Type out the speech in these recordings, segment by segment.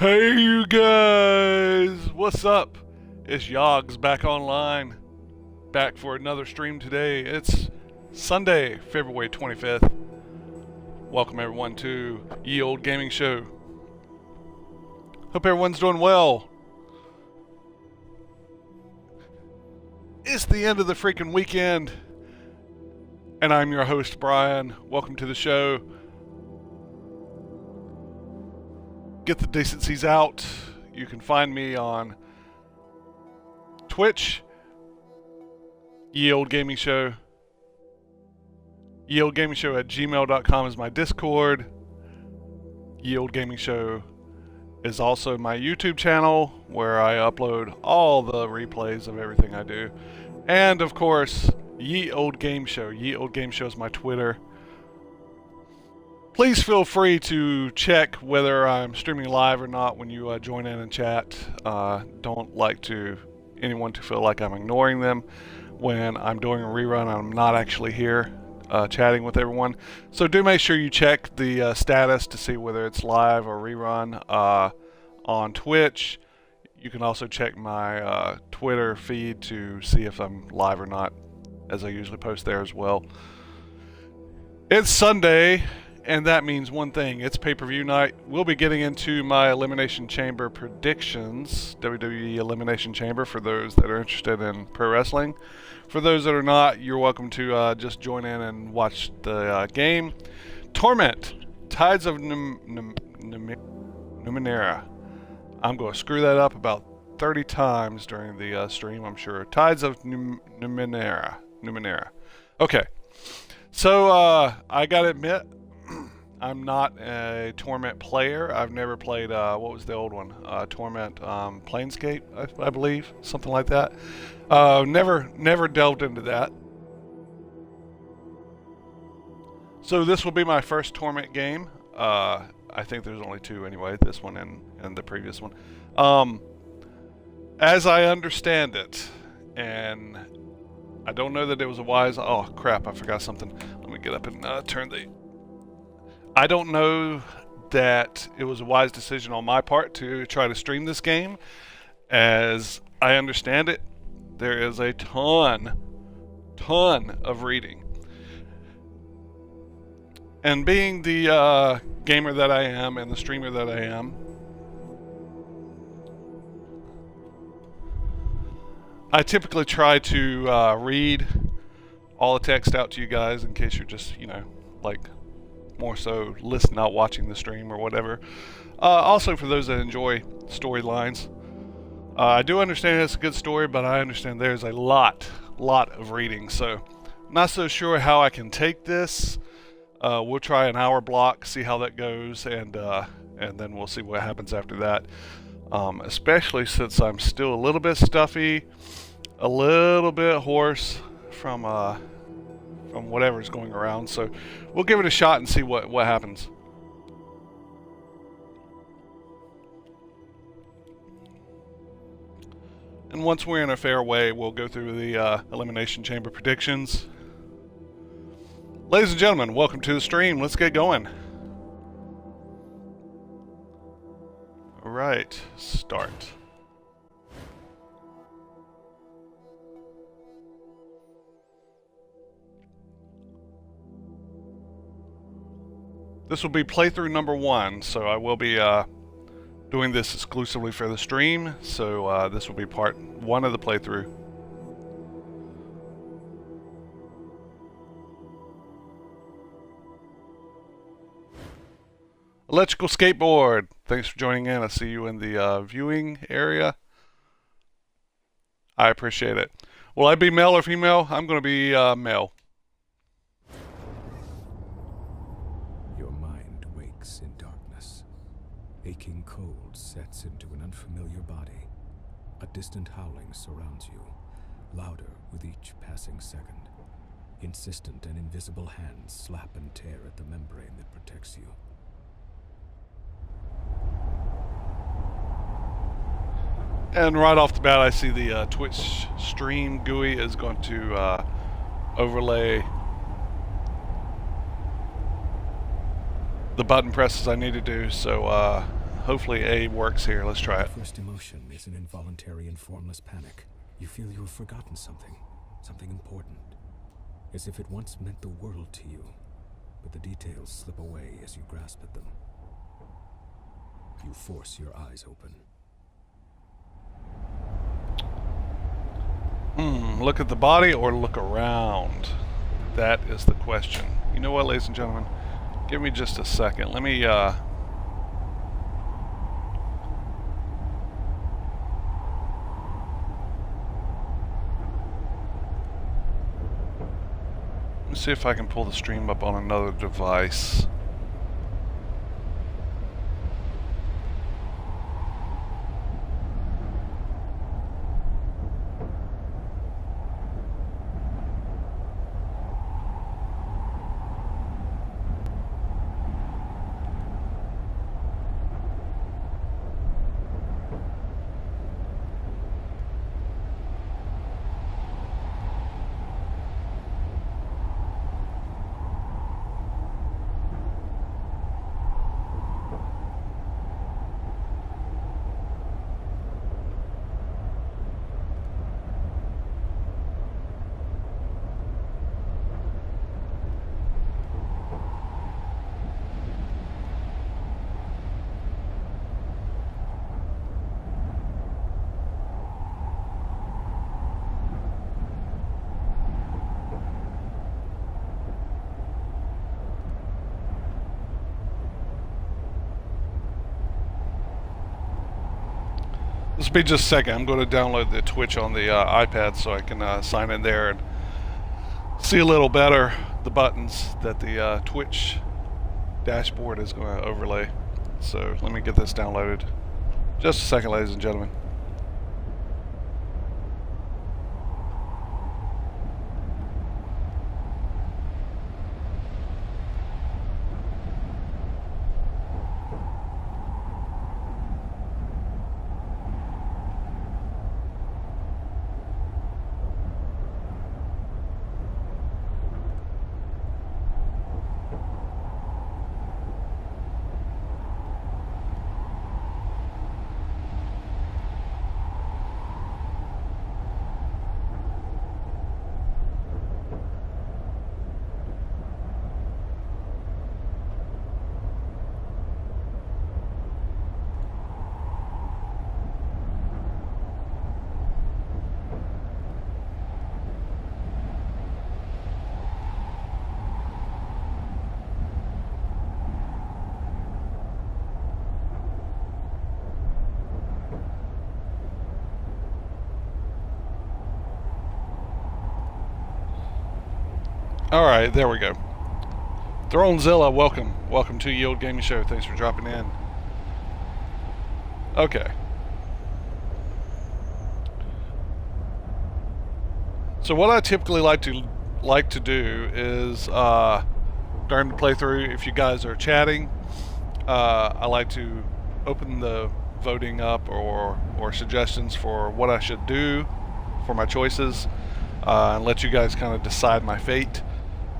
Hey you guys, what's up? It's Yogs back online, back for another stream today. It's Sunday, February 25th. Welcome everyone to Ye Old Gaming Show. Hope everyone's doing well. It's the end of the freaking weekend, and I'm your host Brian. Welcome to the show. Get the decencies out. You can find me on Twitch, Ye Old Gaming Show. Ye Old Gaming Show at gmail.com is my Discord. Ye Old Gaming Show is also my YouTube channel where I upload all the replays of everything I do. And of course, Ye Old Game Show. Ye Old Game Show is my Twitter. Please feel free to check whether I'm streaming live or not when you join in and chat. Don't like anyone to feel like I'm ignoring them when I'm doing a rerun and I'm not actually here chatting with everyone. So do make sure you check the status to see whether it's live or rerun on Twitch. You can also check my Twitter feed to see if I'm live or not, as I usually post there as well. It's Sunday, and that means one thing. It's pay-per-view night. We'll be getting into my Elimination Chamber predictions. WWE Elimination Chamber for those that are interested in pro wrestling. For those that are not, you're welcome to just join in and watch the game. Torment, Tides of Numenera. I'm going to screw that up about 30 times during the stream, I'm sure. Tides of Numenera. Okay. So, I gotta admit, I'm not a Torment player. I've never played, what was the old one? Torment Planescape, I believe. Something like that. Never delved into that. So this will be my first Torment game. I think there's only two anyway, this one and the previous one. As I understand it, and I don't know that it was a wise... Oh, crap, I forgot something. Let me get up and turn the... I don't know that it was a wise decision on my part to try to stream this game. As I understand it, there is a ton of reading. And being the gamer that I am and the streamer that I am, I typically try to read all the text out to you guys in case you're just, like... more so listen, not watching the stream or whatever. Also for those that enjoy storylines, I do understand it's a good story, but I understand there's a lot of reading, so not so sure how I can take this. We'll try an hour block, see how that goes, and then we'll see what happens after that. Especially since I'm still a little bit stuffy, a little bit hoarse from whatever's going around, so we'll give it a shot and see what happens. And once we're in a fair way, we'll go through the Elimination Chamber predictions. Ladies and gentlemen, welcome to the stream. Let's get going. Alright, start. This will be playthrough number 1, so I will be doing this exclusively for the stream, so this will be part 1 of the playthrough. Electrical Skateboard, thanks for joining in. I see you in the viewing area. I appreciate it. Will I be male or female? I'm going to be male. Aching cold sets into an unfamiliar body. A distant howling surrounds you, louder with each passing second. Insistent and invisible hands slap and tear at the membrane that protects you. And right off the bat, I see the Twitch stream GUI is going to overlay the button presses I need to do. So hopefully A works here. Let's try it. The first emotion is an involuntary and formless panic. You feel you have forgotten something important, as if it once meant the world to you, but the details slip away as you grasp at them. You force your eyes open. Look at the body or look around? That is the question. You know what, ladies and gentlemen? Give me just a second. Let me, let's see if I can pull the stream up on another device. This will be just a second. I'm going to download the Twitch on the iPad so I can sign in there and see a little better the buttons that the Twitch dashboard is going to overlay. So let me get this downloaded. Just a second, ladies and gentlemen. Alright, there we go. Thronezilla, welcome. Welcome to Yield Gaming Show. Thanks for dropping in. Okay. So what I typically like to do is during the playthrough, if you guys are chatting, I like to open the voting up or suggestions for what I should do for my choices, and let you guys kind of decide my fate.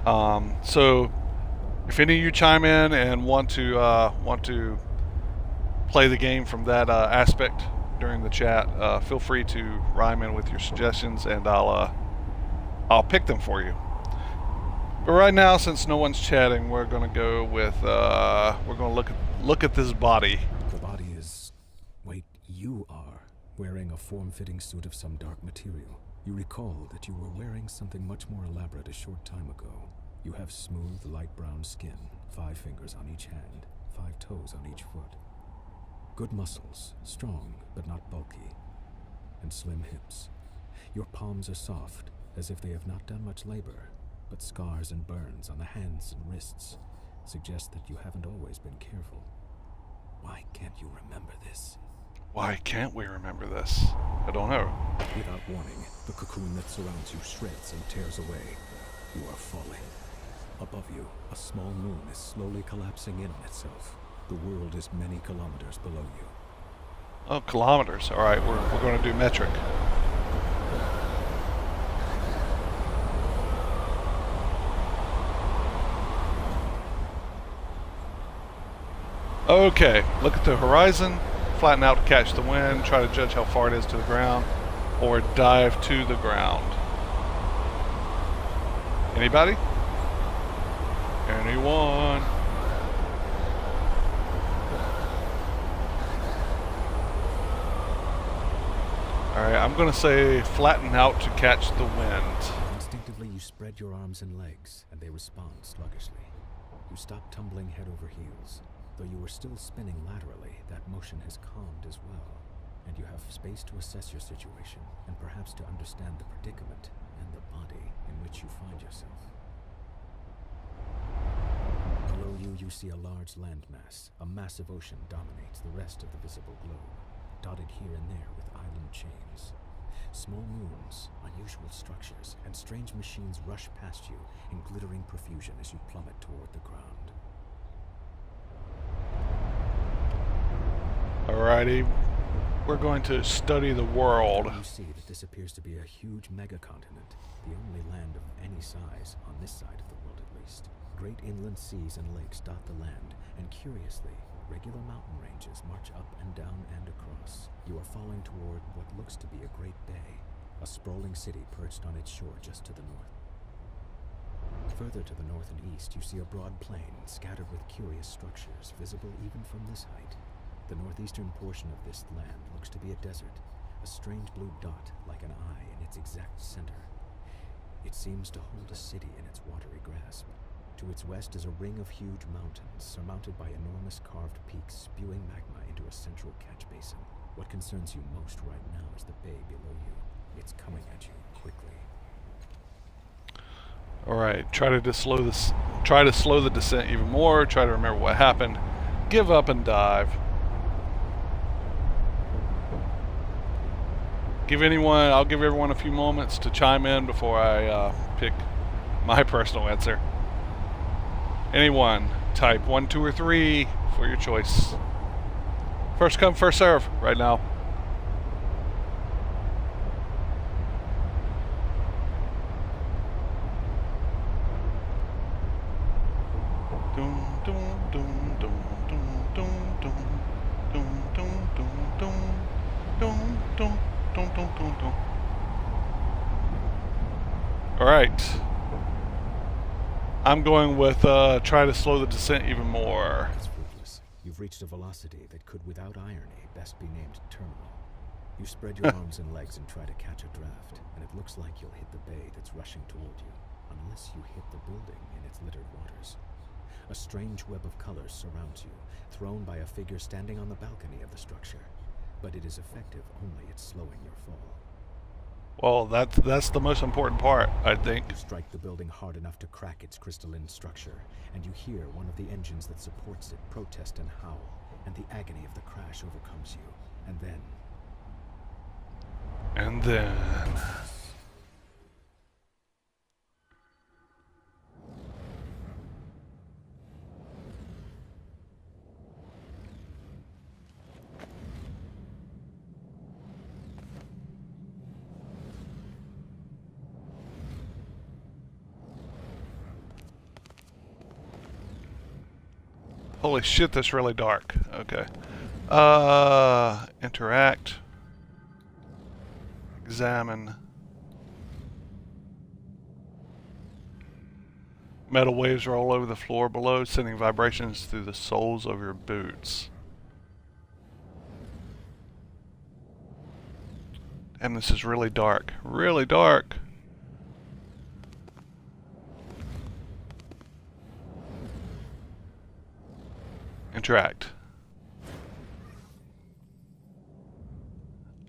So if any of you chime in and want to play the game from that aspect during the chat, feel free to rhyme in with your suggestions, and I'll pick them for you. But right now, since no one's chatting, we're gonna go with we're gonna look at this body. The body is... Wait, you are wearing a form-fitting suit of some dark material. You recall that you were wearing something much more elaborate a short time ago. You have smooth, light brown skin, 5 fingers on each hand, 5 toes on each foot. Good muscles, strong but not bulky, and slim hips. Your palms are soft, as if they have not done much labor, but scars and burns on the hands and wrists suggest that you haven't always been careful. Why can't you remember this? Why can't we remember this? I don't know. Without warning, the cocoon that surrounds you shreds and tears away. You are falling. Above you, a small moon is slowly collapsing in on itself. The world is many kilometers below you. Oh, kilometers. All right, we're going to do metric. Okay, look at the horizon, flatten out to catch the wind, try to judge how far it is to the ground, or dive to the ground. Anybody? Anyone? Alright, I'm gonna say flatten out to catch the wind. Instinctively, you spread your arms and legs, and they respond sluggishly. You stop tumbling head over heels. Though you were still spinning laterally, that motion has calmed as well, and you have space to assess your situation, and perhaps to understand the predicament and the body in which you find yourself. Below you, you see a large landmass. A massive ocean dominates the rest of the visible globe, dotted here and there with island chains. Small moons, unusual structures, and strange machines rush past you in glittering profusion as you plummet toward the ground. Alrighty, we're going to study the world. You see that this appears to be a huge megacontinent, the only land of any size on this side of the world at least. Great inland seas and lakes dot the land, and curiously, regular mountain ranges march up and down and across. You are falling toward what looks to be a great bay, a sprawling city perched on its shore just to the north. Further to the north and east, you see a broad plain scattered with curious structures, visible even from this height. The northeastern portion of this land looks to be a desert, a strange blue dot like an eye in its exact center. It seems to hold a city in its watery grasp. To its west is a ring of huge mountains, surmounted by enormous carved peaks spewing magma into a central catch basin. What concerns you most right now is the bay below you. It's coming at you quickly. Alright, try to slow the descent even more, try to remember what happened, give up and dive. I'll give everyone a few moments to chime in before I pick my personal answer. Anyone, type 1, 2, or 3 for your choice. First come, first serve right now. Alright. I'm going with try to slow the descent even more. It's fruitless. You've reached a velocity that could, without irony, best be named terminal. You spread your arms and legs and try to catch a draft, and it looks like you'll hit the bay that's rushing toward you, unless you hit the building in its littered waters. A strange web of colors surrounds you, thrown by a figure standing on the balcony of the structure, but it is effective only at slowing your fall. Well, that's the most important part, I think. You strike the building hard enough to crack its crystalline structure, and you hear one of the engines that supports it protest and howl, and the agony of the crash overcomes you. And then... Holy shit, that's really dark. Okay. Interact. Examine. Metal waves roll over the floor below, sending vibrations through the soles of your boots. Damn, this is really dark. Really dark. Interact.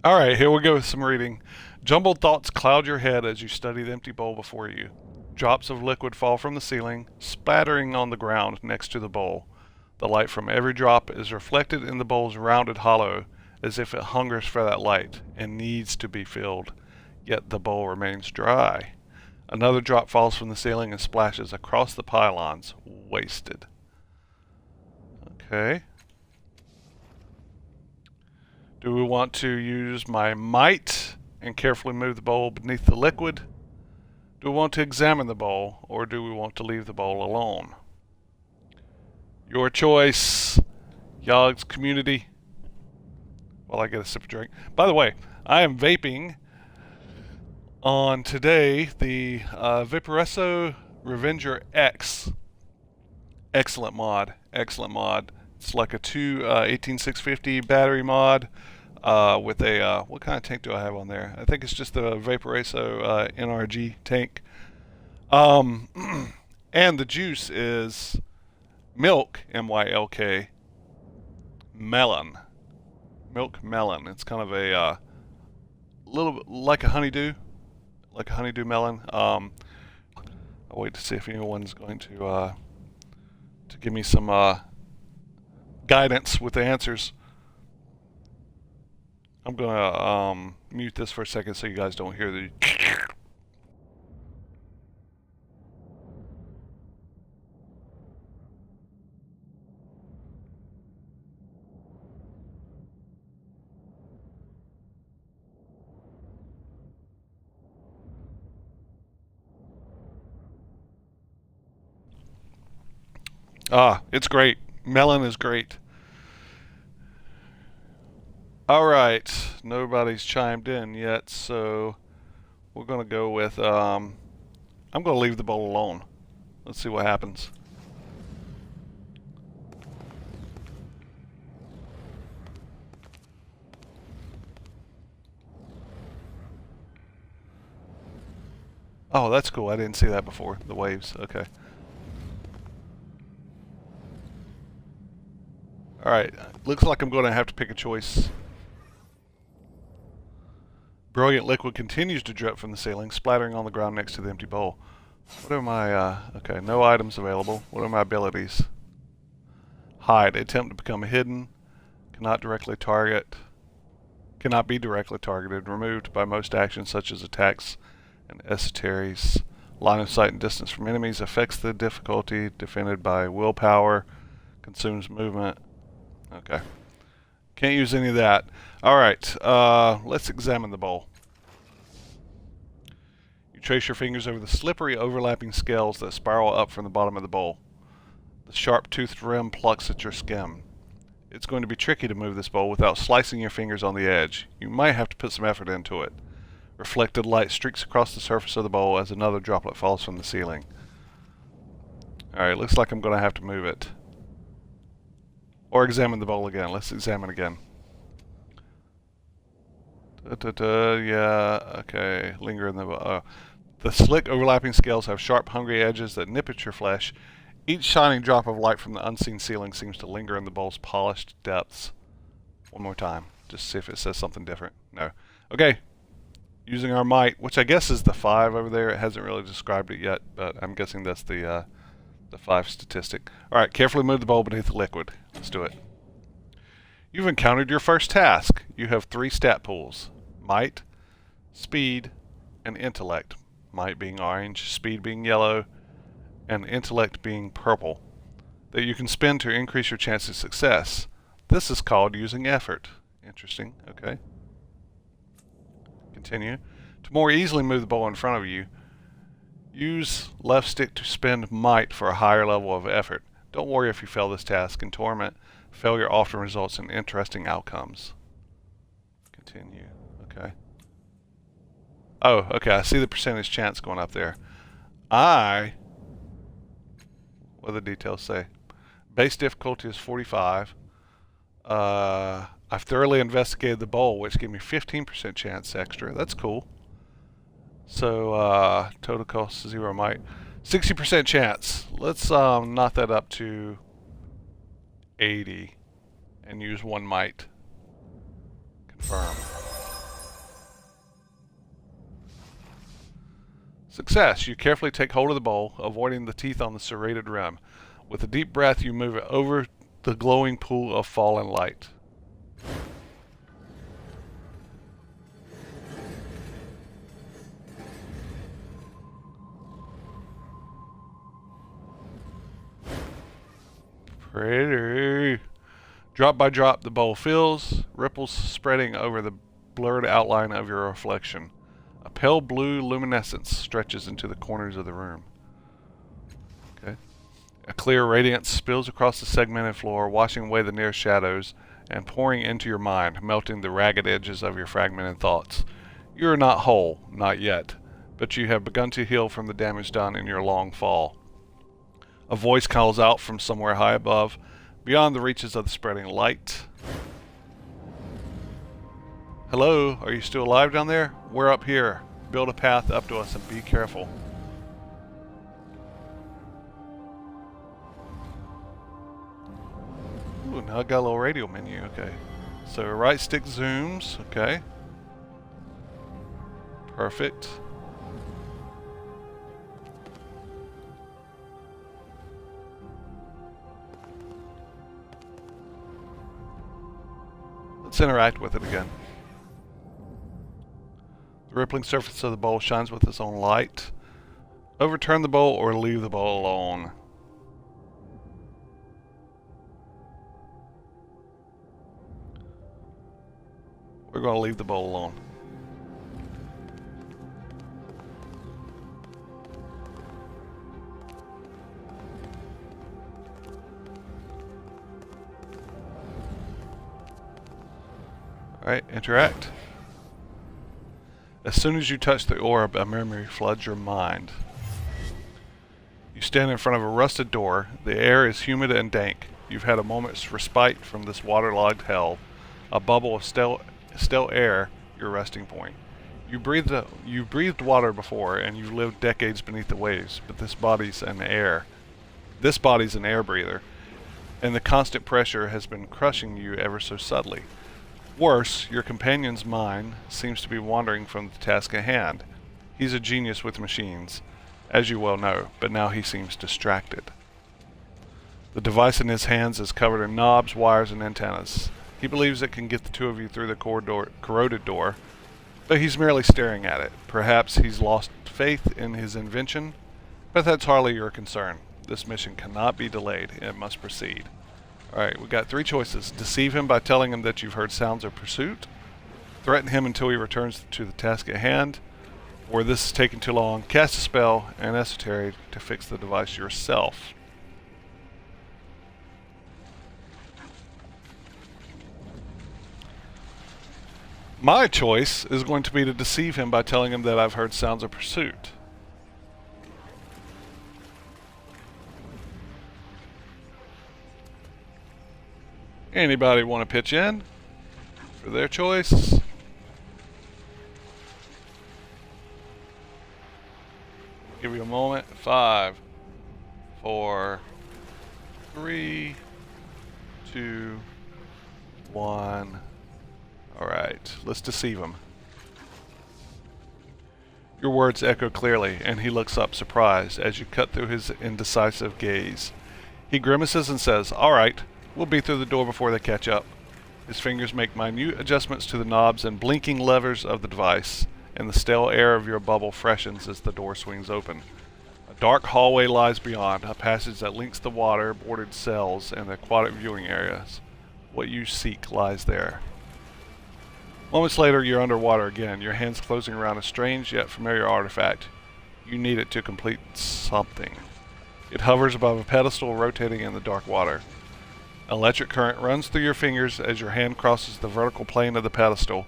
Alright, here we go with some reading. Jumbled thoughts cloud your head as you study the empty bowl before you. Drops of liquid fall from the ceiling, splattering on the ground next to the bowl. The light from every drop is reflected in the bowl's rounded hollow, as if it hungers for that light and needs to be filled. Yet the bowl remains dry. Another drop falls from the ceiling and splashes across the pylons, wasted. Okay. Do we want to use my might and carefully move the bowl beneath the liquid? Do we want to examine the bowl, or do we want to leave the bowl alone? Your choice. Yogg's community. While I get a sip of drink. By the way, I am vaping on today the Vaporesso Revenger X. Excellent mod. Excellent mod. It's like a 18650 battery mod with a, what kind of tank do I have on there? I think it's just the Vaporesso NRG tank. And the juice is milk, M-Y-L-K, melon. Milk melon. It's kind of a little bit like a honeydew melon. I'll wait to see if anyone's going to give me some guidance with the answers. I'm gonna mute this for a second so you guys don't hear the. It's great. Melon is great. Alright, nobody's chimed in yet, so we're going to go with, I'm going to leave the bowl alone. Let's see what happens. Oh, that's cool. I didn't see that before. The waves. Okay. Alright, looks like I'm going to have to pick a choice. Brilliant liquid continues to drip from the ceiling, splattering on the ground next to the empty bowl. What are my, okay, no items available. What are my abilities? Hide. Attempt to become hidden. Cannot be directly targeted. Removed by most actions such as attacks and esoteries. Line of sight and distance from enemies. Affects the difficulty. Defended by willpower. Consumes movement. Okay. Can't use any of that. Alright, let's examine the bowl. You trace your fingers over the slippery overlapping scales that spiral up from the bottom of the bowl. The sharp-toothed rim plucks at your skin. It's going to be tricky to move this bowl without slicing your fingers on the edge. You might have to put some effort into it. Reflected light streaks across the surface of the bowl as another droplet falls from the ceiling. Alright, looks like I'm going to have to move it. Or examine the bowl again. Let's examine again. Yeah, okay. Linger in the... the slick overlapping scales have sharp, hungry edges that nip at your flesh. Each shining drop of light from the unseen ceiling seems to linger in the bowl's polished depths. One more time. Just see if it says something different. No. Okay. Using our might, which I guess is the 5 over there. It hasn't really described it yet, but I'm guessing that's the 5 statistic. Alright, carefully move the bowl beneath the liquid. Let's do it. You've encountered your first task. You have 3 stat pools. Might, speed, and intellect. Might being orange, speed being yellow, and intellect being purple. That you can spend to increase your chance of success. This is called using effort. Interesting. Okay. Continue. To more easily move the bowl in front of you, use left stick to spend might for a higher level of effort. Don't worry if you fail this task. In Torment, failure often results in interesting outcomes. Continue. Okay. Oh, okay. I see the percentage chance going up there. What do the details say? Base difficulty is 45. I've thoroughly investigated the bowl, which gave me 15% chance extra. That's cool. So, total cost 0 might. 60% chance. Let's knock that up to 80 and use 1 might. Confirm. Success. You carefully take hold of the bowl, avoiding the teeth on the serrated rim. With a deep breath, you move it over the glowing pool of fallen light. Pretty. Drop by drop, the bowl fills, ripples spreading over the blurred outline of your reflection. A pale blue luminescence stretches into the corners of the room. Okay. A clear radiance spills across the segmented floor, washing away the nearest shadows and pouring into your mind, melting the ragged edges of your fragmented thoughts. You are not whole, not yet, but you have begun to heal from the damage done in your long fall. A voice calls out from somewhere high above, beyond the reaches of the spreading light. Hello, are you still alive down there? We're up here. Build a path up to us and be careful. Ooh, now I got a little radio menu, okay. So right stick zooms, okay. Perfect. Let's interact with it again. The rippling surface of the bowl shines with its own light. Overturn the bowl or leave the bowl alone. We're going to leave the bowl alone. Alright, interact. As soon as you touch the orb, a memory floods your mind. You stand in front of a rusted door. The air is humid and dank. You've had a moment's respite from this waterlogged hell. A bubble of stale air, your resting point. You breathed water before, and you've lived decades beneath the waves, but this body's an air breather, and the constant pressure has been crushing you ever so subtly. Worse, your companion's mind seems to be wandering from the task at hand. He's a genius with machines, as you well know, but now he seems distracted. The device in his hands is covered in knobs, wires, and antennas. He believes it can get the two of you through the corroded door, but he's merely staring at it. Perhaps he's lost faith in his invention, but that's hardly your concern. This mission cannot be delayed. It must proceed. Alright, we've got three choices. Deceive him by telling him that you've heard sounds of pursuit. Threaten him until he returns to the task at hand. Or this is taking too long. Cast a spell and esoteric to fix the device yourself. My choice is going to be to deceive him by telling him that I've heard sounds of pursuit. Anybody want to pitch in for their choice? Give you a moment. 5, 4, 3, 2, 1. Alright, let's deceive him. Your words echo clearly, and he looks up surprised as you cut through his indecisive gaze. He grimaces and says, "Alright, we'll be through the door before they catch up." His fingers make minute adjustments to the knobs and blinking levers of the device, and the stale air of your bubble freshens as the door swings open. A dark hallway lies beyond, a passage that links the water-bordered cells and the aquatic viewing areas. What you seek lies there. Moments later, you're underwater again, your hands closing around a strange yet familiar artifact. You need it to complete something. It hovers above a pedestal rotating in the dark water. Electric current runs through your fingers as your hand crosses the vertical plane of the pedestal.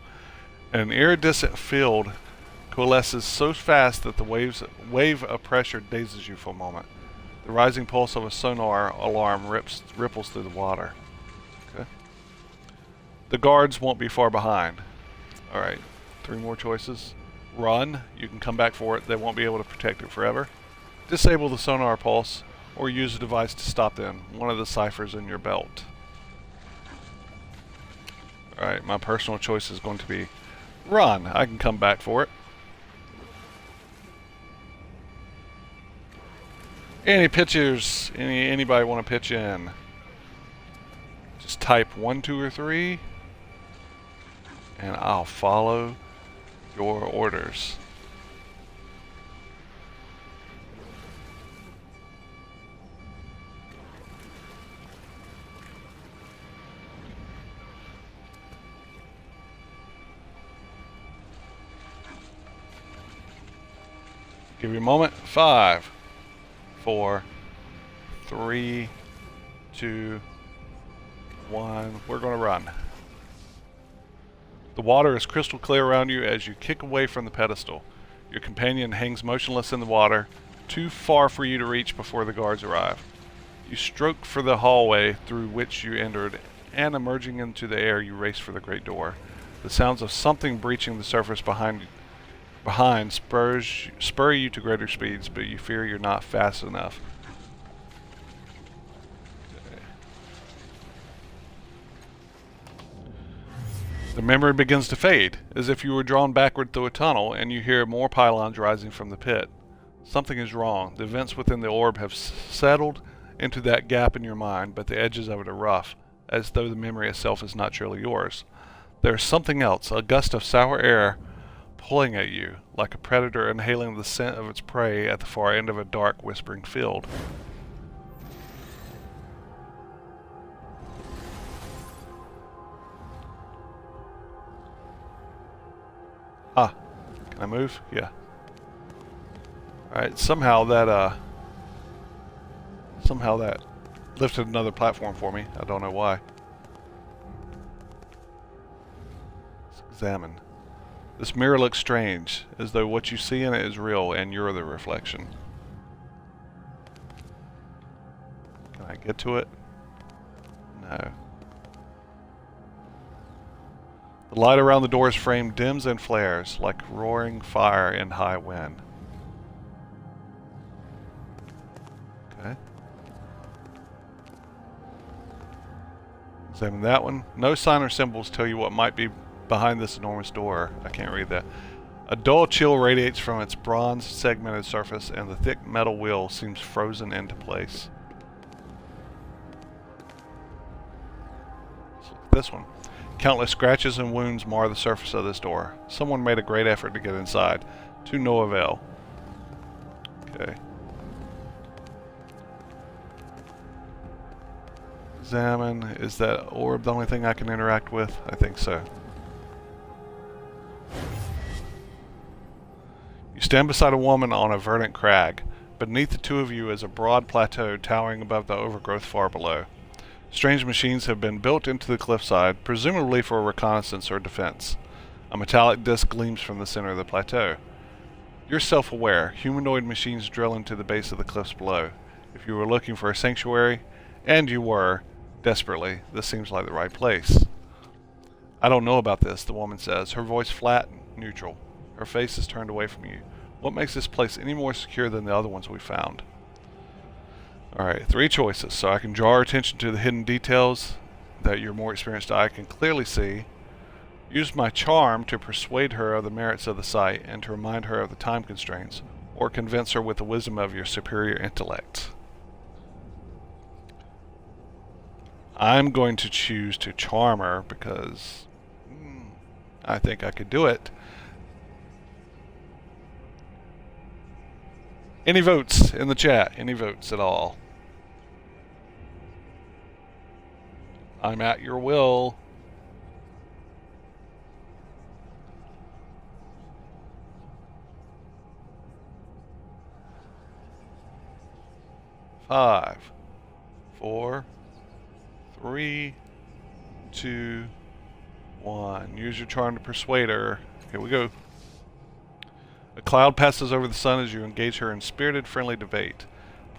An iridescent field coalesces so fast that the wave of pressure dazes you for a moment. The rising pulse of a sonar alarm ripples through the water. Okay. The guards won't be far behind. Alright, 3 more choices. Run. You can come back for it. They won't be able to protect it forever. Disable the sonar pulse, or use a device to stop them. One of the ciphers in your belt. Alright, my personal choice is going to be run. I can come back for it. Any pitchers? Anybody want to pitch in? Just type 1, 2, or 3, and I'll follow your orders. Give you a moment. 5, 4, 3, 2, 1. We're going to run. The water is crystal clear around you as you kick away from the pedestal. Your companion hangs motionless in the water, too far for you to reach before the guards arrive. You stroke for the hallway through which you entered, and emerging into the air, you race for the great door. The sounds of something breaching the surface behind spur you to greater speeds, but you fear you're not fast enough. The memory begins to fade, as if you were drawn backward through a tunnel, and you hear more pylons rising from the pit. Something is wrong. The vents within the orb have settled into that gap in your mind, but the edges of it are rough, as though the memory itself is not truly yours. There is something else, a gust of sour air pulling at you, like a predator inhaling the scent of its prey at the far end of a dark, whispering field. Ah, can I move? Yeah. Alright, somehow that lifted another platform for me. I don't know why. Let's examine. This mirror looks strange, as though what you see in it is real and you're the reflection. Can I get to it? No. The light around the door's frame dims and flares, like roaring fire in high wind. Okay. Examine that one. No sign or symbols tell you what might be behind this enormous door. I can't read that. A dull chill radiates from its bronze segmented surface, and the thick metal wheel seems frozen into place. Let's look at this one. Countless scratches and wounds mar the surface of this door. Someone made a great effort to get inside, to no avail. Okay. Examine. Is that orb the only thing I can interact with? I think so. You stand beside a woman on a verdant crag. Beneath the two of you is a broad plateau towering above the overgrowth far below. Strange machines have been built into the cliffside, presumably for reconnaissance or defense. A metallic disc gleams from the center of the plateau. You're self-aware. Humanoid machines drill into the base of the cliffs below. If you were looking for a sanctuary, and you were, desperately, this seems like the right place. I don't know about this, the woman says, her voice flat and neutral. Her face is turned away from you. What makes this place any more secure than the other ones we found? Alright, 3 choices, so I can draw our attention to the hidden details that your more experienced eye can clearly see, use my charm to persuade her of the merits of the site and to remind her of the time constraints, or convince her with the wisdom of your superior intellect. I'm going to choose to charm her because I think I could do it. Any votes in the chat? Any votes at all? I'm at your will. Five, 4, 3, 2, 1. Use your charm to persuade her. Here we go. A cloud passes over the sun as you engage her in spirited, friendly debate,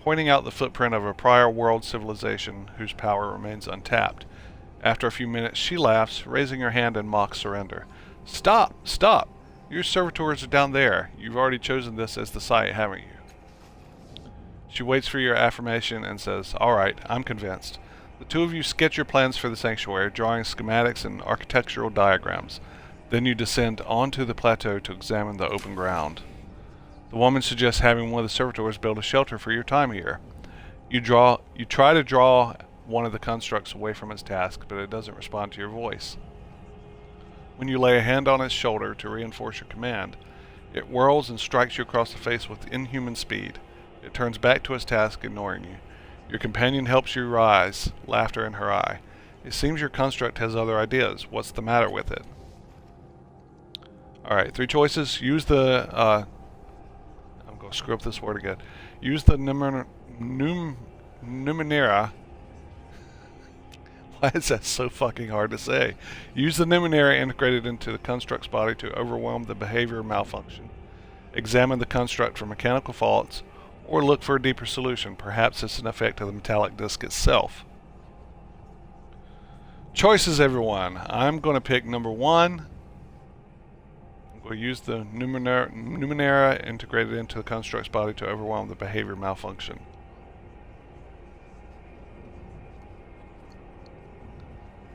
pointing out the footprint of a prior world civilization whose power remains untapped. After a few minutes, she laughs, raising her hand in mock surrender. Stop! Stop! Your servitors are down there. You've already chosen this as the site, haven't you? She waits for your affirmation and says, Alright, I'm convinced. The two of you sketch your plans for the sanctuary, drawing schematics and architectural diagrams. Then you descend onto the plateau to examine the open ground. The woman suggests having one of the servitors build a shelter for your time here. You try to draw one of the constructs away from its task, but it doesn't respond to your voice. When you lay a hand on its shoulder to reinforce your command, it whirls and strikes you across the face with inhuman speed. It turns back to its task, ignoring you. Your companion helps you rise, laughter in her eye. It seems your construct has other ideas. What's the matter with it? Alright, 3 choices. Use the... I'm going to screw up this word again. Use the Numenera. Why is that so fucking hard to say? Use the Numenera integrated into the construct's body to overwhelm the behavior malfunction. Examine the construct for mechanical faults, or look for a deeper solution. Perhaps it's an effect of the metallic disc itself. Choices, everyone. I'm going to pick number 1. I'm going to use the Numenera integrated into the construct's body to overwhelm the behavior malfunction.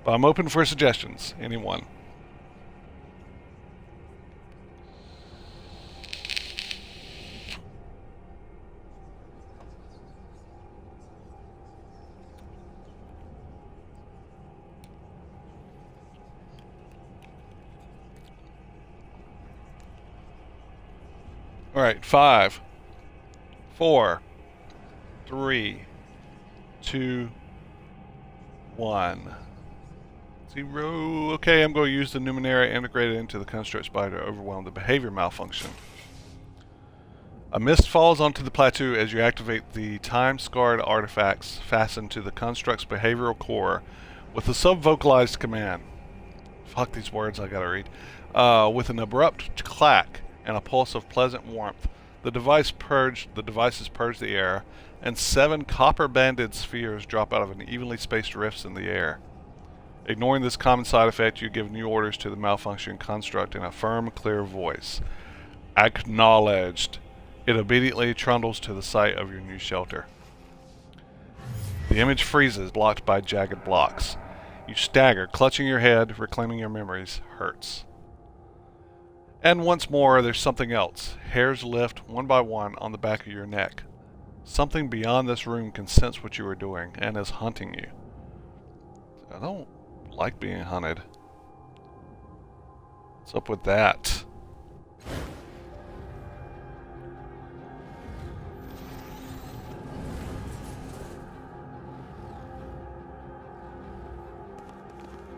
But I'm open for suggestions. Anyone? All right, 5, 4, 3, 2, 1. 0. Okay, I'm going to use the Numenera integrated into the construct's body to overwhelm the behavior malfunction. A mist falls onto the plateau as you activate the time-scarred artifacts fastened to the construct's behavioral core with a sub-vocalized command. Fuck these words, I gotta read. With an abrupt clack and a pulse of pleasant warmth, the devices purge the air, and 7 copper-banded spheres drop out of an evenly spaced rifts in the air. Ignoring this common side effect, you give new orders to the malfunctioning construct in a firm, clear voice. Acknowledged. It obediently trundles to the site of your new shelter. The image freezes, blocked by jagged blocks. You stagger, clutching your head, reclaiming your memories. Hurts. And once more, there's something else. Hairs lift one by one on the back of your neck. Something beyond this room can sense what you are doing and is hunting you. I don't like being hunted. What's up with that?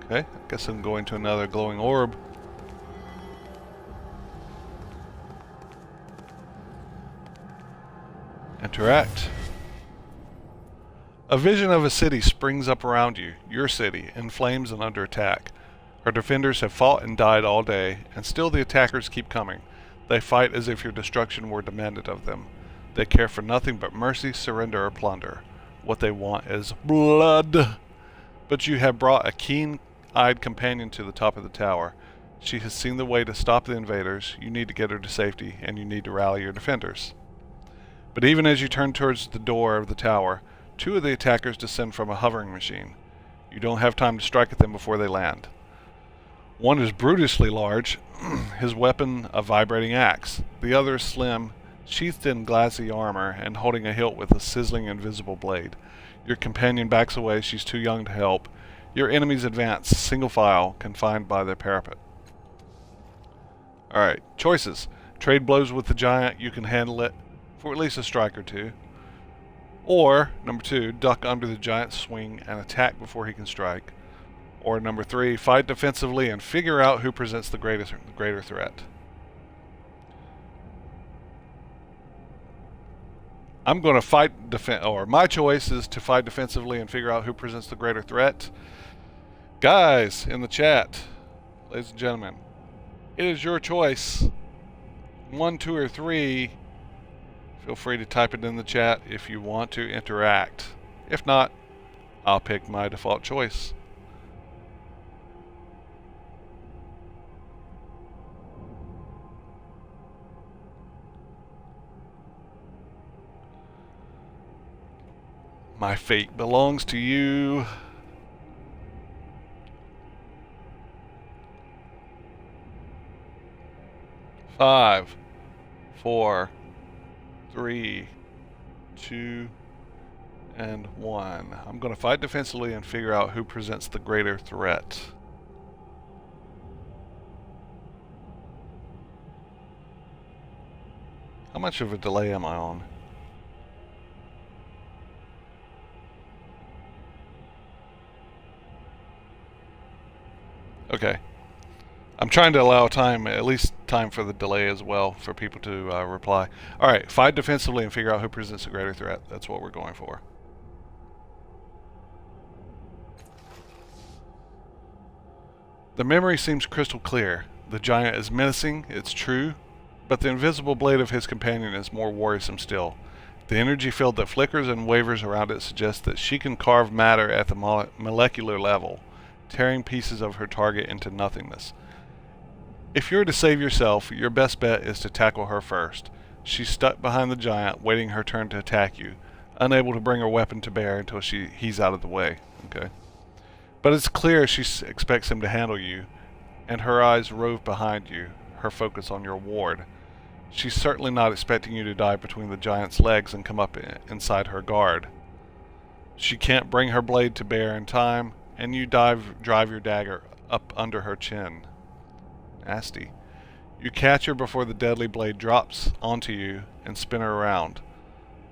Okay, I guess I'm going to another glowing orb. Interact. A vision of a city springs up around you, your city, in flames and under attack. Her defenders have fought and died all day, and still the attackers keep coming. They fight as if your destruction were demanded of them. They care for nothing but mercy, surrender, or plunder. What they want is blood. But you have brought a keen-eyed companion to the top of the tower. She has seen the way to stop the invaders. You need to get her to safety, and you need to rally your defenders. But even as you turn towards the door of the tower, 2 of the attackers descend from a hovering machine. You don't have time to strike at them before they land. One is brutishly large, his weapon a vibrating axe. The other is slim, sheathed in glassy armor, and holding a hilt with a sizzling invisible blade. Your companion backs away, she's too young to help. Your enemies advance, single file, confined by their parapet. Alright, choices. Trade blows with the giant, you can handle it for at least a strike or 2. Or, number 2, duck under the giant's swing and attack before he can strike. Or number 3, fight defensively and figure out who presents the greater threat. I'm going to fight my choice is to fight defensively and figure out who presents the greater threat. Guys, in the chat, ladies and gentlemen, it is your choice. 1, 2, or 3. Feel free to type it in the chat if you want to interact. If not, I'll pick my default choice. My fate belongs to you. Five, 4, 3, 2, and 1. I'm going to fight defensively and figure out who presents the greater threat. How much of a delay am I on? Okay. I'm trying to allow time, at least time for the delay as well, for people to reply. Alright, fight defensively and figure out who presents a greater threat. That's what we're going for. The memory seems crystal clear. The giant is menacing, it's true, but the invisible blade of his companion is more worrisome still. The energy field that flickers and wavers around it suggests that she can carve matter at the molecular level, tearing pieces of her target into nothingness. If you're to save yourself, your best bet is to tackle her first. She's stuck behind the giant, waiting her turn to attack you, unable to bring her weapon to bear until he's out of the way. Okay. But it's clear she expects him to handle you, and her eyes rove behind you, her focus on your ward. She's certainly not expecting you to dive between the giant's legs and come up inside her guard. She can't bring her blade to bear in time, and you drive your dagger up under her chin. Nasty. You catch her before the deadly blade drops onto you and spin her around.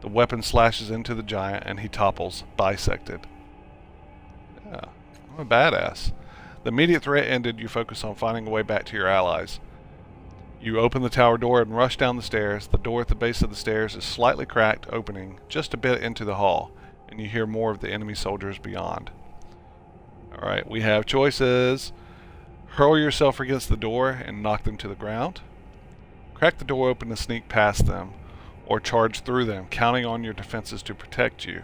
The weapon slashes into the giant and he topples, bisected. Yeah, I'm a badass. The immediate threat ended, you focus on finding a way back to your allies. You open the tower door and rush down the stairs. The door at the base of the stairs is slightly cracked, opening just a bit into the hall, and you hear more of the enemy soldiers beyond. Alright, we have choices. Hurl yourself against the door and knock them to the ground. Crack the door open to sneak past them, or charge through them, counting on your defenses to protect you.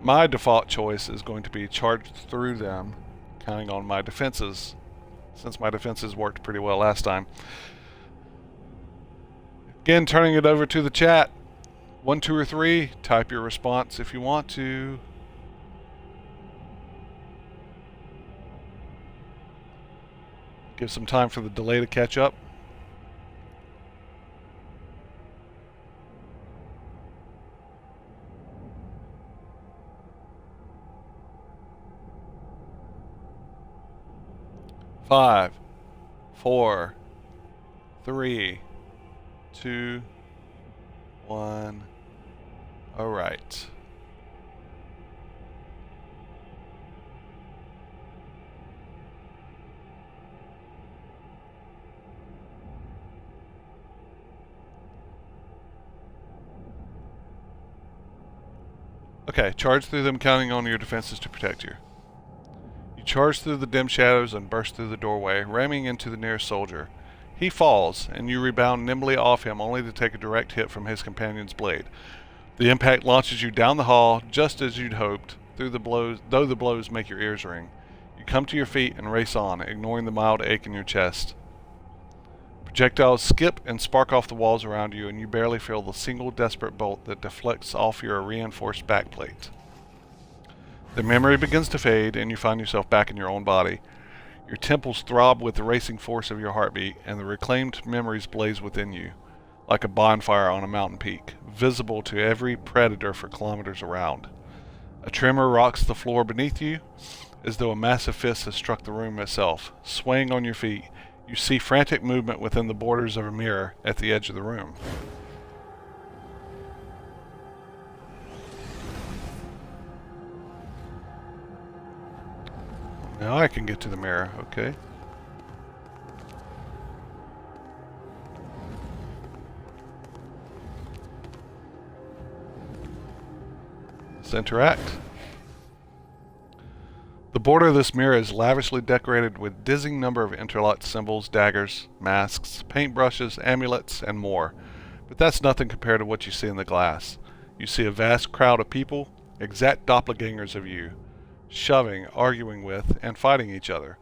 My default choice is going to be charge through them, counting on my defenses, since my defenses worked pretty well last time. Again, turning it over to the chat. 1, 2, or 3, type your response if you want to. Give some time for the delay to catch up. Five, 4, 3, 2, 1. All right. Okay, charge through them, counting on your defenses to protect you. You charge through the dim shadows and burst through the doorway, ramming into the nearest soldier. He falls, and you rebound nimbly off him, only to take a direct hit from his companion's blade. The impact launches you down the hall, just as you'd hoped, though the blows make your ears ring. You come to your feet and race on, ignoring the mild ache in your chest. Projectiles skip and spark off the walls around you, and you barely feel the single desperate bolt that deflects off your reinforced backplate. The memory begins to fade, and you find yourself back in your own body. Your temples throb with the racing force of your heartbeat, and the reclaimed memories blaze within you, like a bonfire on a mountain peak, visible to every predator for kilometers around. A tremor rocks the floor beneath you, as though a massive fist has struck the room itself. Swaying on your feet, you see frantic movement within the borders of a mirror at the edge of the room. Now I can get to the mirror, okay. Let's interact. The border of this mirror is lavishly decorated with a dizzying number of interlocked symbols, daggers, masks, paintbrushes, amulets, and more. But that's nothing compared to what you see in the glass. You see a vast crowd of people, exact doppelgangers of you, shoving, arguing with, and fighting each other.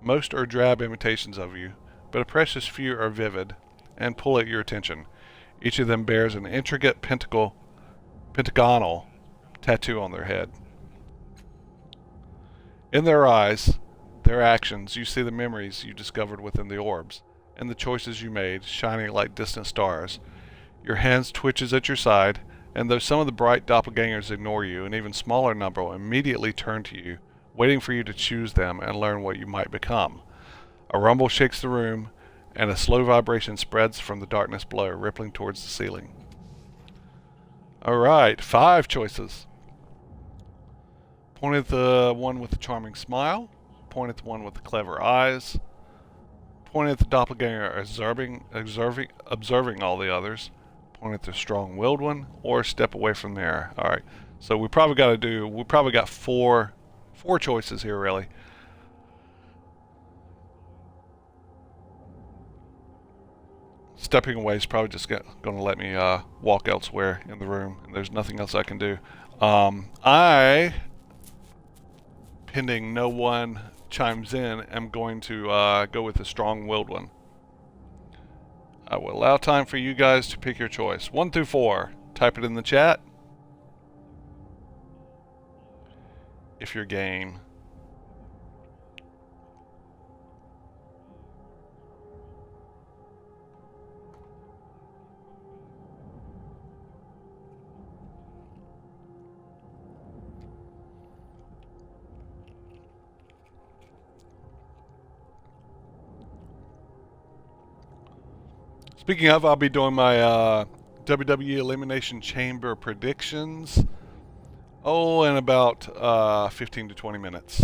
Most are drab imitations of you, but a precious few are vivid and pull at your attention. Each of them bears an intricate pentagonal tattoo on their head. In their eyes, their actions, you see the memories you discovered within the orbs, and the choices you made, shining like distant stars. Your hands twitches at your side, and though some of the bright doppelgangers ignore you, an even smaller number will immediately turn to you, waiting for you to choose them and learn what you might become. A rumble shakes the room, and a slow vibration spreads from the darkness below, rippling towards the ceiling. Alright, 5 choices. Point at the one with the charming smile. Point at the one with the clever eyes. Point at the doppelganger observing all the others. Point at the strong-willed one, or step away from there. Alright, so we probably got 4 choices here, really. stepping away is probably just going to let me walk elsewhere in the room, and there's nothing else I can do. I, pending no one chimes in, am going to go with the strong-willed one. I will allow time for you guys to pick your choice. 1 through 4. Type it in the chat if you're game. Speaking of, I'll be doing my WWE Elimination Chamber predictions. In about 15 to 20 minutes.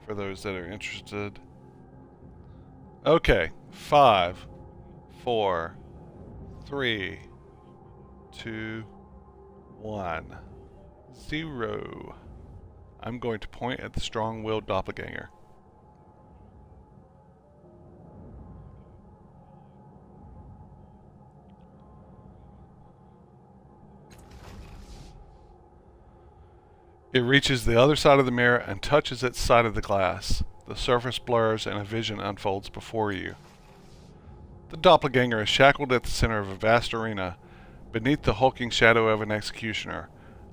For those that are interested. Okay, 5, 4, 3, 2, 1, 0. I'm going to point at the strong-willed doppelganger. It reaches the other side of the mirror and touches its side of the glass. The surface blurs and a vision unfolds before you. The doppelganger is shackled at the center of a vast arena, beneath the hulking shadow of an executioner.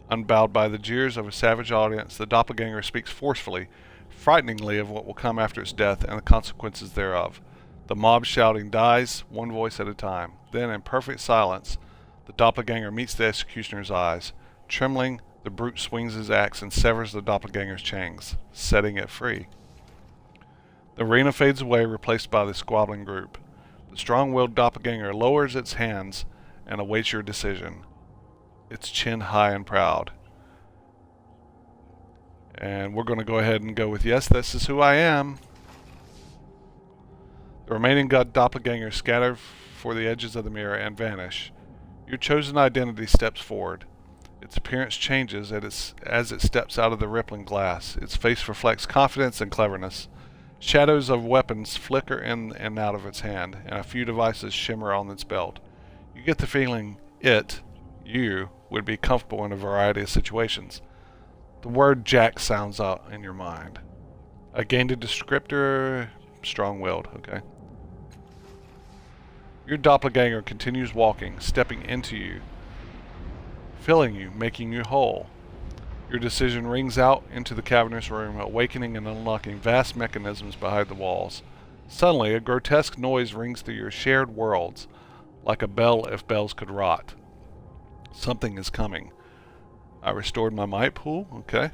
Unbowed by the jeers of a savage audience, the doppelganger speaks forcefully, frighteningly of what will come after its death and the consequences thereof. The mob shouting dies, one voice at a time. Then, in perfect silence, the doppelganger meets the executioner's eyes. Trembling, the brute swings his axe and severs the doppelganger's chains, setting it free. The arena fades away, replaced by the squabbling group. The strong-willed doppelganger lowers its hands and awaits your decision, its chin high and proud. And we're going to go ahead and go with yes, this is who I am. The remaining doppelgangers scatter for the edges of the mirror and vanish. Your chosen identity steps forward. Its appearance changes as it steps out of the rippling glass. Its face reflects confidence and cleverness. Shadows of weapons flicker in and out of its hand, and a few devices shimmer on its belt. You get the feeling you, would be comfortable in a variety of situations. The word Jack sounds out in your mind. I gained a descriptor, strong-willed, okay. Your doppelganger continues walking, stepping into you, filling you, making you whole. Your decision rings out into the cavernous room, awakening and unlocking vast mechanisms behind the walls. Suddenly, a grotesque noise rings through your shared worlds, like a bell if bells could rot. Something is coming. I restored my might pool, okay.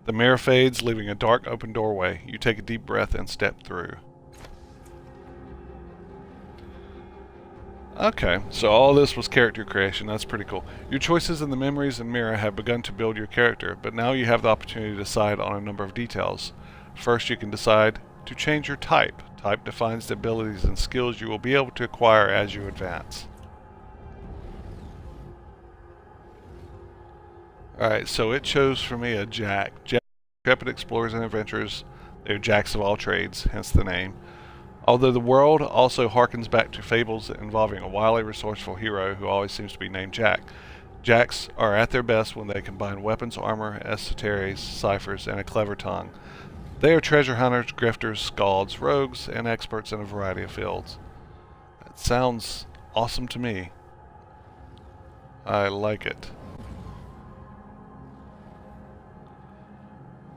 The mirror fades, leaving a dark open doorway. You take a deep breath and step through. Okay, so all this was character creation. That's pretty cool. Your choices in the memories and mirror have begun to build your character, but now you have the opportunity to decide on a number of details. First, you can decide to change your type. Type defines the abilities and skills you will be able to acquire as you advance. Alright, so it chose for me a Jack. Jack, intrepid explorers and adventurers. They're jacks of all trades, hence the name. Although the world also harkens back to fables involving a wily, resourceful hero who always seems to be named Jack. Jacks are at their best when they combine weapons, armor, esoteries, ciphers, and a clever tongue. They are treasure hunters, grifters, scalds, rogues, and experts in a variety of fields. That sounds awesome to me. I like it.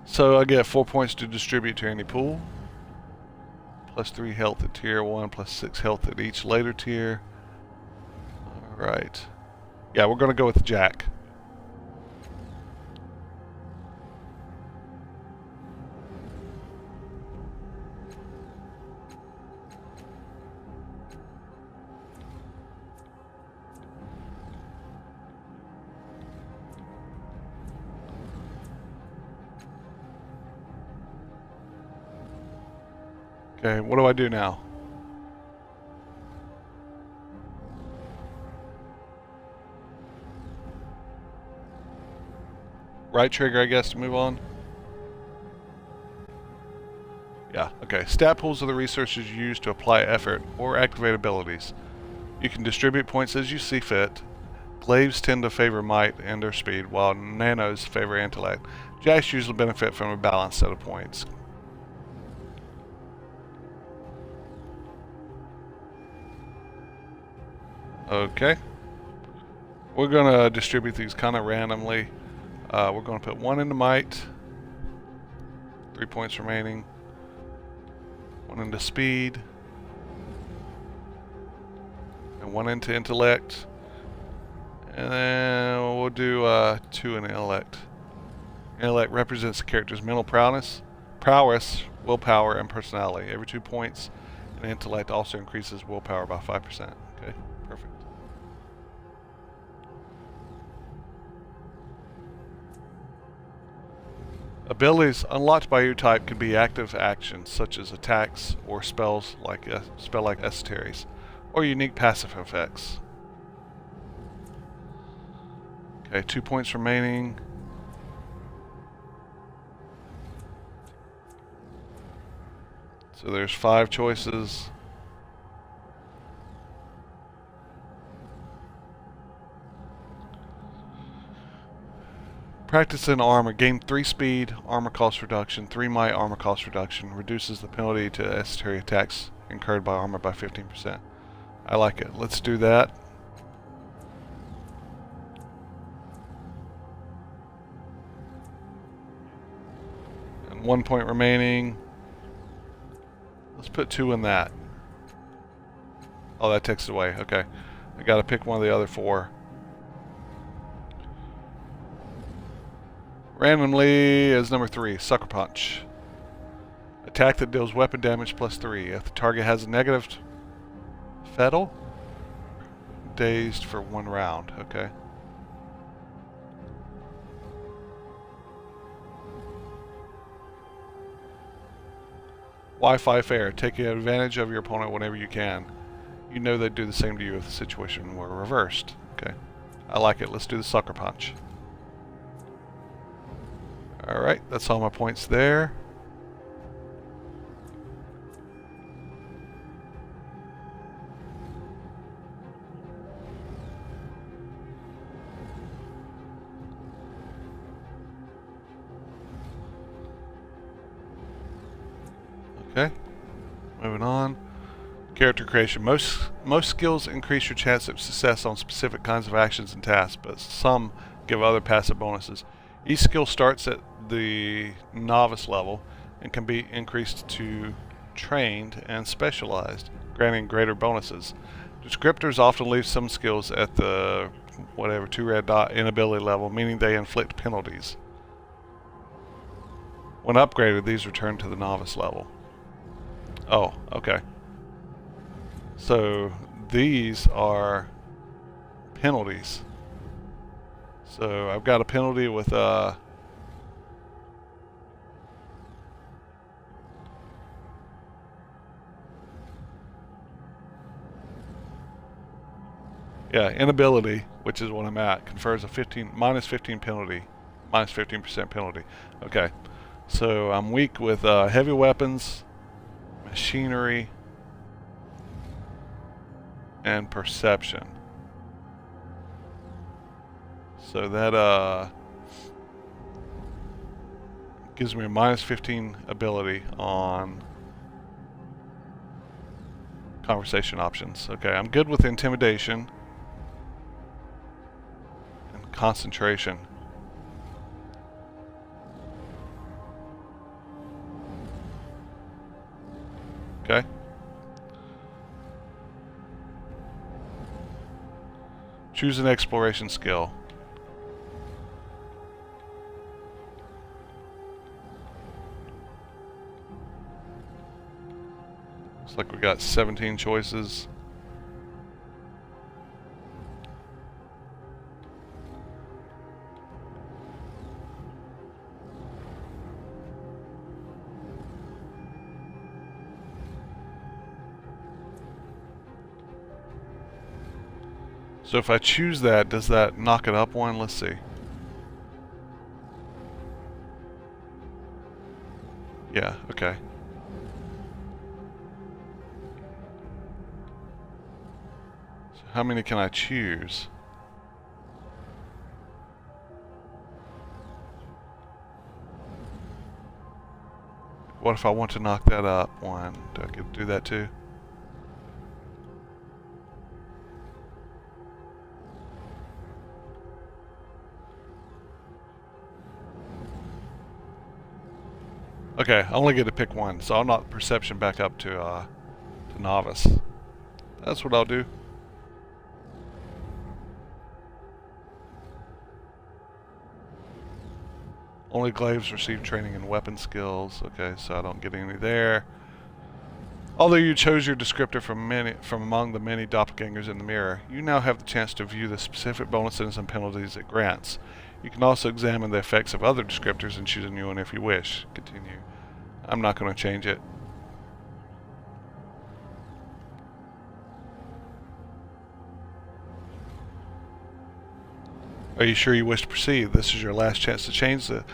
So I get 4 points to distribute to any pool. Plus 3 health at tier 1, plus 6 health at each later tier. Alright. Yeah, we're going to go with Jack. Okay, what do I do now? Right trigger, I guess, to move on. Yeah, okay. Stat pools are the resources you use to apply effort or activate abilities. You can distribute points as you see fit. Glaives tend to favor might and or speed, while nanos favor intellect. Jacks usually benefit from a balanced set of points. Okay. We're going to distribute these kind of randomly. We're going to put 1 into might. 3 points remaining. 1 into speed. And 1 into intellect. And then we'll do 2 in intellect. Intellect represents the character's mental prowess, willpower, and personality. Every 2 points, and intellect also increases willpower by 5%. Okay, perfect. Abilities unlocked by your type can be active actions, such as attacks or spells like a spell like Esoteries, or unique passive effects. Okay, 2 points remaining. So there's 5 choices. Practice in armor. Gain 3 speed, armor cost reduction, 3 might, armor cost reduction. Reduces the penalty to esoteric attacks incurred by armor by 15%. I like it. Let's do that. And 1 point remaining. Let's put 2 in that. Oh, that takes it away. Okay. I gotta pick one of the other 4. Randomly is number 3, Sucker Punch. Attack that deals weapon damage plus 3. If the target has a negative fatal, dazed for 1 round. Okay. Wi-Fi fair. Taking advantage of your opponent whenever you can. You know they'd do the same to you if the situation were reversed. Okay. I like it. Let's do the Sucker Punch. Alright, that's all my points there. Okay, moving on. Character creation. Most skills increase your chance of success on specific kinds of actions and tasks, but some give other passive bonuses. Each skill starts at the novice level and can be increased to trained and specialized, granting greater bonuses. Descriptors often leave some skills at the 2 red dot inability level, meaning they inflict penalties. When upgraded, these return to the novice level. Oh, okay. So these are penalties. So I've got a penalty with inability, which is what I'm at, confers a minus 15 penalty, minus 15% penalty. Okay, so I'm weak with heavy weapons, machinery, and perception. So that gives me a minus 15 ability on conversation options. Okay, I'm good with intimidation and concentration. Okay. Choose an exploration skill. Looks like we got 17 choices. So if I choose that, does that knock it up one? Let's see. Yeah, okay. How many can I choose? What if I want to knock that up one? Do I get to do that too? Okay, I only get to pick one, so I'll knock perception back up to novice. That's what I'll do. Only glaives receive training in weapon skills. Okay, so I don't get any there. Although you chose your descriptor from among the many doppelgangers in the mirror, you now have the chance to view the specific bonuses and penalties it grants. You can also examine the effects of other descriptors and choose a new one if you wish. Continue. I'm not going to change it. Are you sure you wish to proceed? This is your last chance to change the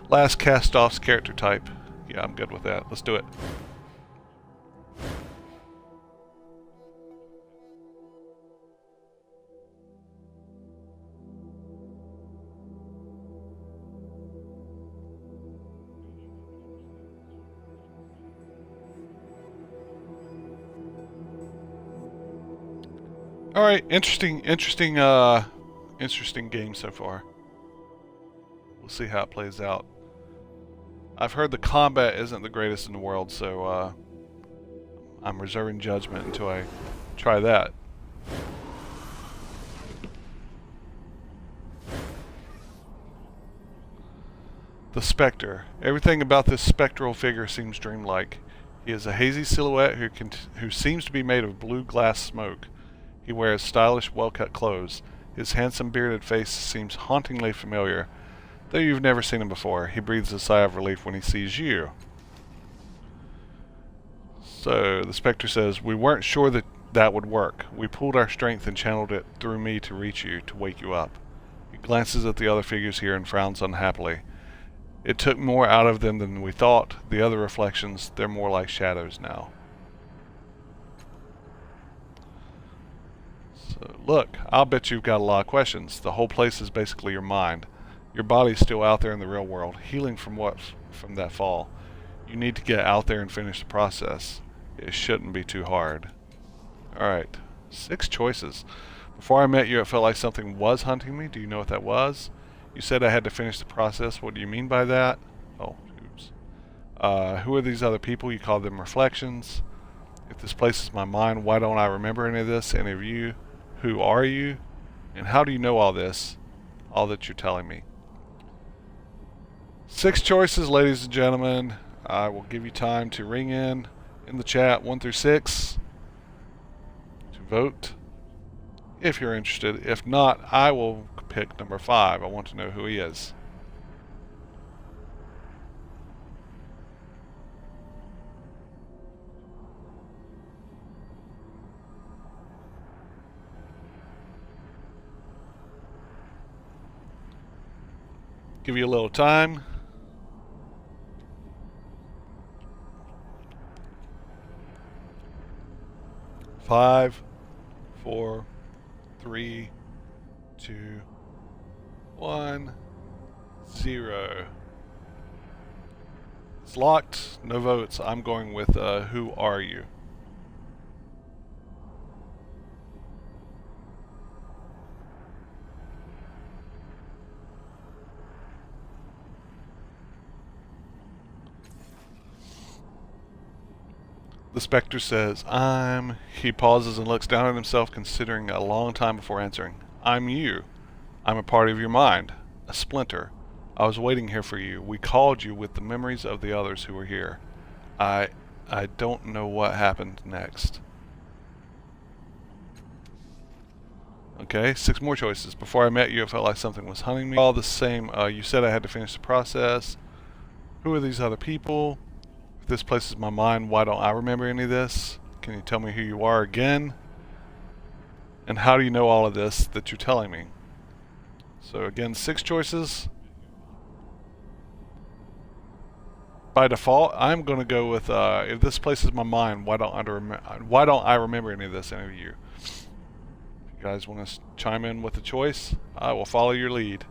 last cast-off's character type. Yeah, I'm good with that. Let's do it. All right, interesting game so far. We'll see how it plays out. I've heard the combat isn't the greatest in the world, so I'm reserving judgment until I try that. The Spectre. Everything about this spectral figure seems dreamlike. He is a hazy silhouette who seems to be made of blue glass smoke. He wears stylish, well-cut clothes. His handsome, bearded face seems hauntingly familiar. Though you've never seen him before, he breathes a sigh of relief when he sees you. So, the Spectre says, "We weren't sure that would work. We pooled our strength and channeled it through me to reach you, to wake you up." He glances at the other figures here and frowns unhappily. "It took more out of them than we thought. The other reflections, they're more like shadows now." So, look, I'll bet you've got a lot of questions. The whole place is basically your mind. Your body's still out there in the real world, healing from that fall. You need to get out there and finish the process. It shouldn't be too hard. Alright, 6 choices. Before I met you, it felt like something was hunting me. Do you know what that was? You said I had to finish the process. What do you mean by that? Oh, oops. Who are these other people? You call them reflections. If this place is my mind, why don't I remember any of this? Any of you? Who are you? And how do you know all this? All that you're telling me. 6 choices, ladies and gentlemen. I will give you time to ring in the chat 1 through 6 to vote if you're interested. If not, I will pick number 5. I want to know who he is. Give you a little time. Five, 4, 3, 2, 1, 0. It's locked. No votes. I'm going with who are you? The Spectre says, "I'm..." He pauses and looks down at himself, considering a long time before answering. "I'm you. I'm a part of your mind. A splinter. I was waiting here for you. We called you with the memories of the others who were here. I don't know what happened next." Okay, 6 more choices. Before I met you, it felt like something was hunting me. All the same, you said I had to finish the process. Who are these other people? If this place is my mind, why don't I remember any of this? Can you tell me who you are again? And how do you know all of this that you're telling me? So again, 6 choices. By default, I'm going to go with if this place is my mind, why don't I remember any of this? Any of you? You guys want to chime in with a choice? I will follow your lead.